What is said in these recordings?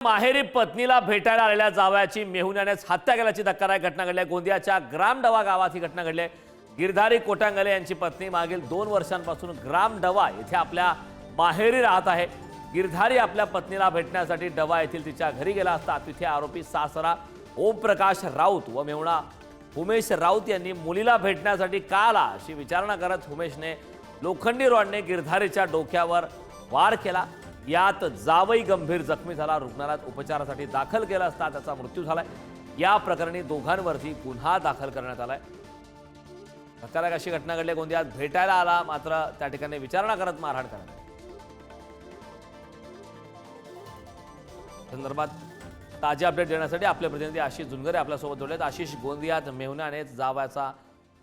माहेरी पत्नीला भेटायला आलेल्या जावयाची मेहुण्यानेच हत्या केल्याची धक्कादायक घटना घडली आहे। गोंदियाच्या ग्रामडवा गावात ही घटना घडली आहे। गिरधारी कोटांगले यांची पत्नी मागील 2 वर्षांपासून ग्रामडवा येथे आपल्या माहेरी राहत आहे। गिरधारी आपल्या पत्नीला भेटण्यासाठी डवा येथील तिच्या घरी गेला असता तिथे आरोपी सासरा ओमप्रकाश राऊत व मेहुणा उमेश राऊत यांनी मुलीला भेटण्यासाठी का आला अशी विचारणा करत उमेशने लोखंडी रॉडने गिरधारीच्या डोक्यावर वार केला। यात जावई गंभीर जखमी झाला। रुग्णालयात उपचारासाठी दाखल केला असता त्याचा मृत्यू झालाय। या प्रकरणी दोघांवरती गुन्हा दाखल करण्यात आलाय। धक्कादायक अशी घटना घडली। गोंदियात भेटायला आला मात्र त्या ठिकाणी विचारणा करत मारहाण करण्यात आली। संदर्भात ताजे अपडेट देण्यासाठी आपले प्रतिनिधी आशिष जुनगरे आपल्यासोबत जोडलेत। आशिष, गोंदियात मेहुण्याने जावयाचा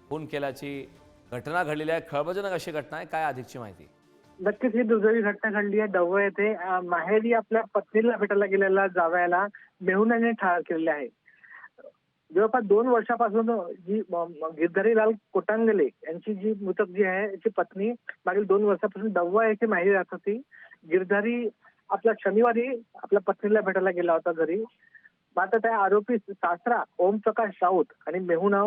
खून केल्याची घटना घडलेली आहे। खळबळजनक अशी घटना आहे, काय अधिकची माहिती? नक्कीच ही दुर्दैवी घटना घडली आहे। डवळ येथे माहेरी आपल्या पत्नीला भेटायला गेलेला जावयाला मेहुण्याने ठार केलेले आहे। जवळपास 2 वर्षापासून जी गिरधारीलाल कोटांगले यांची जी मृतक जी आहे याची पत्नी मागील 2 वर्षापासून डव्वा येथे माहेरी राहत होती। गिरधारी आपल्या शनिवारी आपल्या पत्नीला भेटायला गेला होता घरी। मात्र त्या आरोपी सासरा ओमप्रकाश राऊत आणि मेहुणा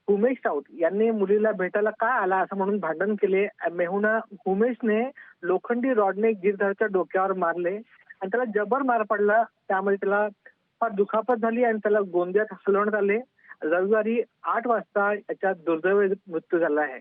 उमेश राऊत यांनी मुलीला भेटायला का आला असं म्हणून भांडण केले। मेहुणा उमेशने लोखंडी रॉडने गिरधारीच्या डोक्यावर मारले आणि त्याला जबर मार पडला। त्यामुळे त्याला फार दुखापत झाली आणि त्याला गोंदियात हलवण्यात आले। रविवारी 8 वाजता याचा दुर्दैवी मृत्यू झाला आहे।